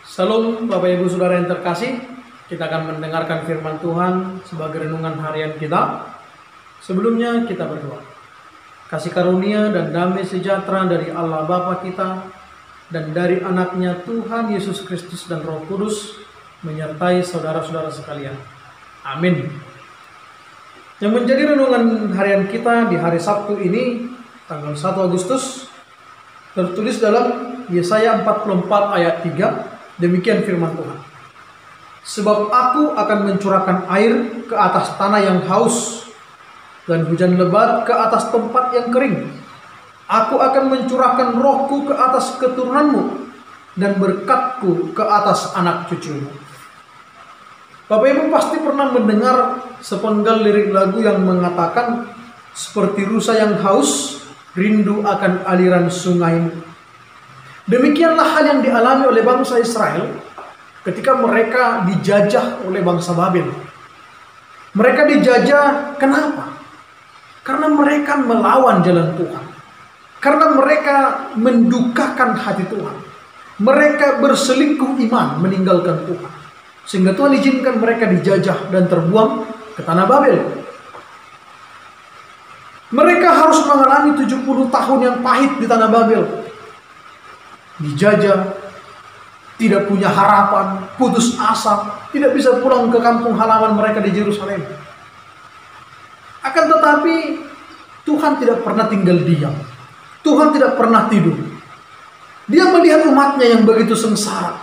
Salam Bapak Ibu Saudara yang terkasih, kita akan mendengarkan firman Tuhan sebagai renungan harian kita. Sebelumnya kita berdoa. Kasih karunia dan damai sejahtera dari Allah Bapa kita dan dari anaknya Tuhan Yesus Kristus dan Roh Kudus menyertai saudara-saudara sekalian. Amin. Yang menjadi renungan harian kita di hari Sabtu ini, tanggal 1 Agustus, tertulis dalam Yesaya 44 ayat 3. Demikian firman Tuhan. Sebab aku akan mencurahkan air ke atas tanah yang haus dan hujan lebat ke atas tempat yang kering. Aku akan mencurahkan rohku ke atas keturunanmu dan berkatku ke atas anak cucumu. Bapak Ibu pasti pernah mendengar sepenggal lirik lagu yang mengatakan, seperti rusa yang haus, rindu akan aliran sungaimu. Demikianlah hal yang dialami oleh bangsa Israel ketika mereka dijajah oleh bangsa Babel. Mereka dijajah kenapa? Karena mereka melawan jalan Tuhan. Karena mereka mendukakan hati Tuhan. Mereka berselingkuh iman, meninggalkan Tuhan. Sehingga Tuhan izinkan mereka dijajah dan terbuang ke tanah Babel. Mereka harus mengalami 70 tahun yang pahit di tanah Babel. Dijajah, tidak punya harapan, putus asa, tidak bisa pulang ke kampung halaman mereka di Yerusalem. Akan tetapi Tuhan tidak pernah tinggal diam. Tuhan tidak pernah tidur. Dia melihat umatnya yang begitu sengsara.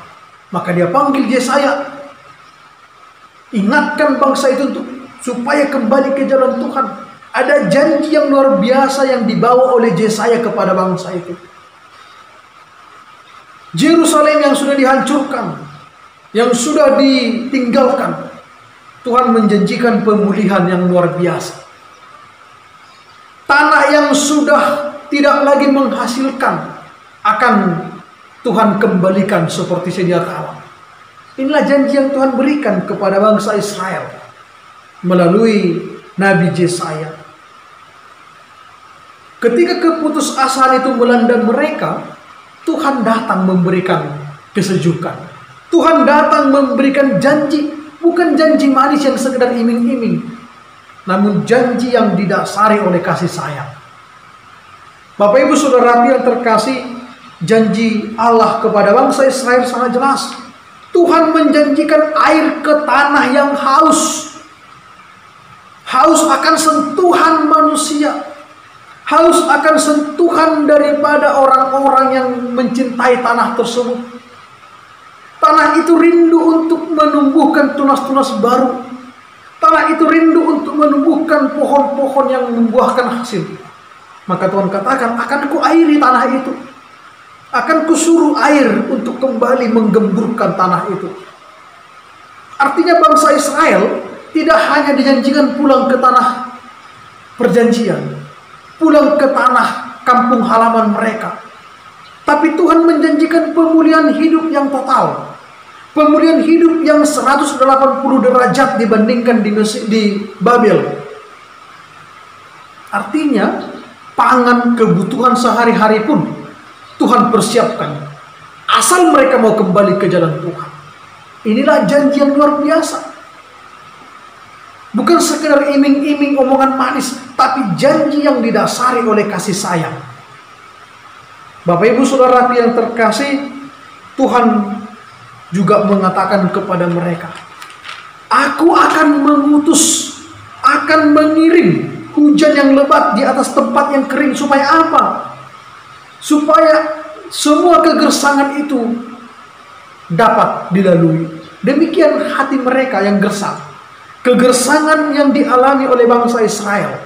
Maka dia panggil Yesaya. Ingatkan bangsa itu supaya kembali ke jalan Tuhan. Ada janji yang luar biasa yang dibawa oleh Yesaya kepada bangsa itu. Yerusalem yang sudah dihancurkan, yang sudah ditinggalkan, Tuhan menjanjikan pemulihan yang luar biasa. Tanah yang sudah tidak lagi menghasilkan akan Tuhan kembalikan seperti sedia kala. Inilah janji yang Tuhan berikan kepada bangsa Israel melalui Nabi Yesaya. Ketika keputusasaan itu melanda mereka, Tuhan datang memberikan kesejukan. Tuhan datang memberikan janji, bukan janji manis yang sekedar iming-iming, namun janji yang didasari oleh kasih sayang. Bapak Ibu Saudara yang terkasih, janji Allah kepada bangsa Israel sangat jelas. Tuhan menjanjikan air ke tanah yang haus. Haus akan sentuhan manusia. Haus akan sentuhan daripada orang-orang yang mencintai tanah tersebut. Tanah itu rindu untuk menumbuhkan tunas-tunas baru. Tanah itu rindu untuk menumbuhkan pohon-pohon yang membuahkan hasil. Maka Tuhan katakan, akan kuairi tanah itu. Akan kusuruh air untuk kembali menggemburkan tanah itu. Artinya bangsa Israel tidak hanya dijanjikan pulang ke tanah perjanjian, pulang ke tanah kampung halaman mereka, tapi Tuhan menjanjikan pemulihan hidup yang total, pemulihan hidup yang 180 derajat dibandingkan di Babel. Artinya pangan kebutuhan sehari-hari pun Tuhan persiapkan, asal mereka mau kembali ke jalan Tuhan. Inilah janji yang luar biasa. Bukan sekedar iming-iming omongan manis, tapi janji yang didasari oleh kasih sayang. Bapak Ibu Saudara yang terkasih, Tuhan juga mengatakan kepada mereka, aku akan mengutus, akan mengirim hujan yang lebat di atas tempat yang kering. Supaya apa? Supaya semua kegersangan itu dapat dilalui. Demikian hati mereka yang gersang. Kegersangan yang dialami oleh bangsa Israel,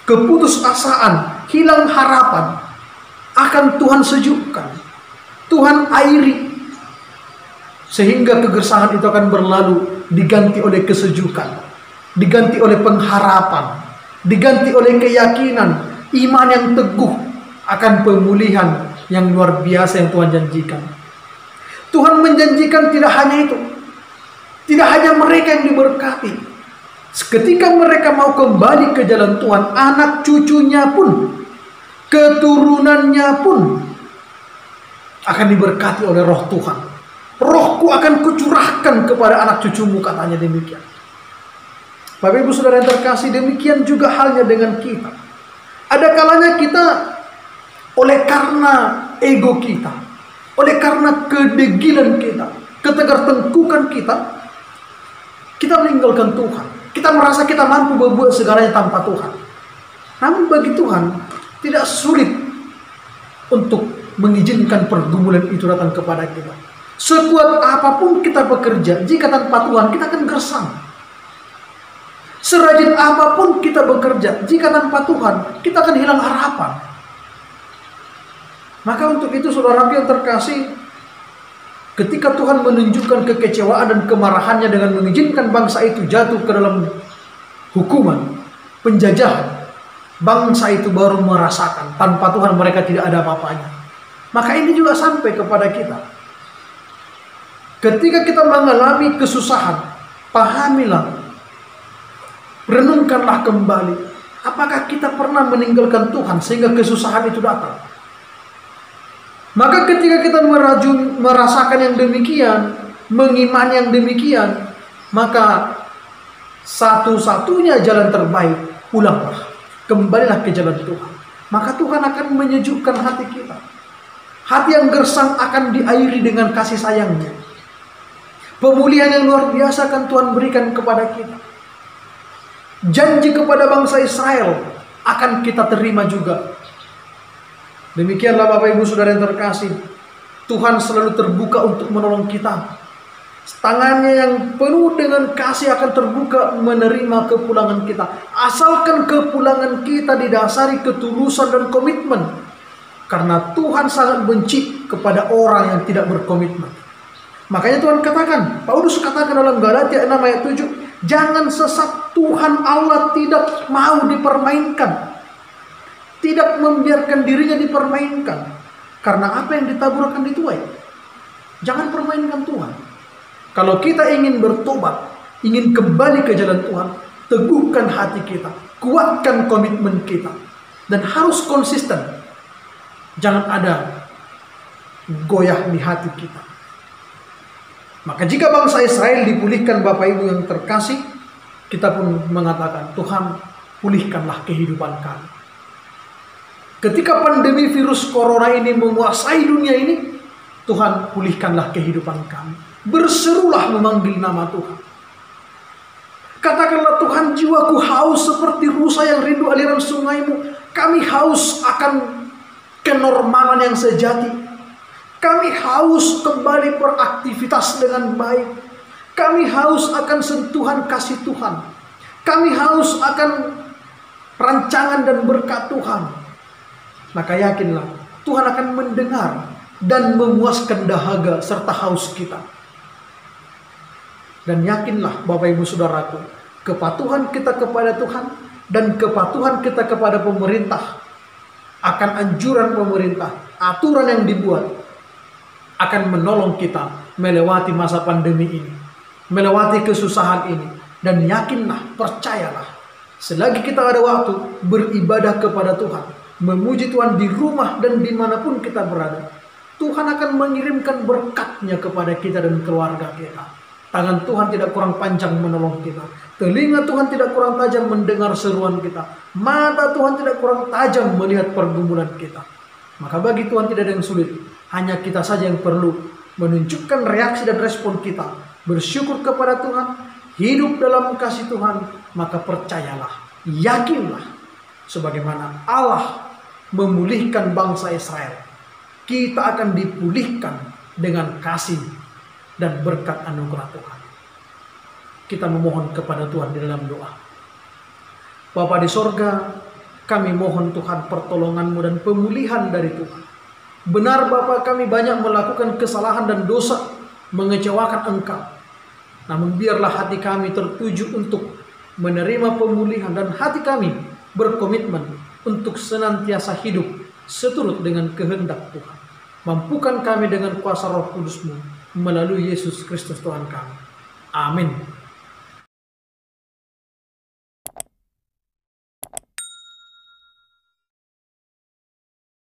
keputusasaan, hilang harapan, akan Tuhan sejukkan, Tuhan airi, sehingga kegersangan itu akan berlalu, diganti oleh kesejukan, diganti oleh pengharapan, diganti oleh keyakinan, iman yang teguh akan pemulihan yang luar biasa yang Tuhan janjikan. Tuhan menjanjikan tidak hanya itu, tidak hanya mereka yang diberkati. Ketika mereka mau kembali ke jalan Tuhan, anak cucunya pun, keturunannya pun akan diberkati oleh Roh Tuhan. Rohku akan kucurahkan kepada anak cucumu, katanya demikian. Bapak Ibu Saudara yang terkasih, demikian juga halnya dengan kita. Ada kalanya kita oleh karena ego kita, oleh karena kedegilan kita, ketegartengkukan kita meninggalkan Tuhan. Kita merasa kita mampu berbuat segalanya tanpa Tuhan. Namun bagi Tuhan tidak sulit untuk mengizinkan pergumulan itu datang kepada kita. Sekuat apapun kita bekerja, jika tanpa Tuhan kita akan gersang. Serajin apapun kita bekerja, jika tanpa Tuhan kita akan hilang harapan. Maka untuk itu saudara yang terkasih, ketika Tuhan menunjukkan kekecewaan dan kemarahannya dengan mengizinkan bangsa itu jatuh ke dalam hukuman, penjajahan, bangsa itu baru merasakan tanpa Tuhan mereka tidak ada apa-apanya. Maka ini juga sampai kepada kita. Ketika kita mengalami kesusahan, pahamilah, renungkanlah kembali, apakah kita pernah meninggalkan Tuhan sehingga kesusahan itu datang? Maka ketika kita merasakan yang demikian, mengimani yang demikian, maka satu-satunya jalan terbaik, pulanglah, kembalilah ke jalan Tuhan. Maka Tuhan akan menyejukkan hati kita. Hati yang gersang akan diairi dengan kasih sayangnya. Pemulihan yang luar biasa akan Tuhan berikan kepada kita. Janji kepada bangsa Israel akan kita terima juga. Demikianlah Bapak Ibu Saudara yang terkasih, Tuhan selalu terbuka untuk menolong kita. Tangannya yang penuh dengan kasih akan terbuka menerima kepulangan kita. Asalkan kepulangan kita didasari ketulusan dan komitmen. Karena Tuhan sangat benci kepada orang yang tidak berkomitmen. Makanya Tuhan katakan, Paulus katakan dalam Galatia 6 ayat 7, jangan sesat, Tuhan Allah tidak mau dipermainkan. Tidak membiarkan dirinya dipermainkan. Karena apa yang ditaburkan dituai. Jangan permainkan Tuhan. Kalau kita ingin bertobat, ingin kembali ke jalan Tuhan, teguhkan hati kita, kuatkan komitmen kita, dan harus konsisten. Jangan ada goyah di hati kita. Maka jika bangsa Israel dipulihkan Bapak Ibu yang terkasih, kita pun mengatakan, Tuhan pulihkanlah kehidupan kami. Ketika pandemi virus corona ini menguasai dunia ini, Tuhan pulihkanlah kehidupan kami. Berserulah memanggil nama Tuhan. Katakanlah, Tuhan, jiwaku haus seperti rusa yang rindu aliran sungaimu. Kami haus akan kenormalan yang sejati. Kami haus kembali beraktivitas dengan baik. Kami haus akan sentuhan kasih Tuhan. Kami haus akan rancangan dan berkat Tuhan. Maka yakinlah, Tuhan akan mendengar dan memuaskan dahaga serta haus kita. Dan yakinlah Bapak Ibu Saudaraku, kepatuhan kita kepada Tuhan dan kepatuhan kita kepada pemerintah akan anjuran pemerintah, aturan yang dibuat, akan menolong kita melewati masa pandemi ini, melewati kesusahan ini. Dan yakinlah, percayalah, selagi kita ada waktu beribadah kepada Tuhan, memuji Tuhan di rumah dan dimanapun kita berada, Tuhan akan mengirimkan berkat-Nya kepada kita dan keluarga kita. Tangan Tuhan tidak kurang panjang menolong kita. Telinga Tuhan tidak kurang tajam mendengar seruan kita. Mata Tuhan tidak kurang tajam melihat pergumulan kita. Maka bagi Tuhan tidak ada yang sulit. Hanya kita saja yang perlu menunjukkan reaksi dan respon kita. Bersyukur kepada Tuhan, hidup dalam kasih Tuhan. Maka percayalah, yakinlah, sebagaimana Allah memulihkan bangsa Israel, kita akan dipulihkan dengan kasih dan berkat anugerah Tuhan. Kita memohon kepada Tuhan di dalam doa. Bapa di sorga, kami mohon Tuhan pertolongan-Mu dan pemulihan dari Tuhan. Benar Bapa, kami banyak melakukan kesalahan dan dosa, mengecewakan Engkau. Namun biarlah hati kami tertuju untuk menerima pemulihan, dan hati kami berkomitmen untuk senantiasa hidup seturut dengan kehendak Tuhan. Mampukan kami dengan kuasa Roh Kudus-Mu melalui Yesus Kristus Tuhan kami. Amin.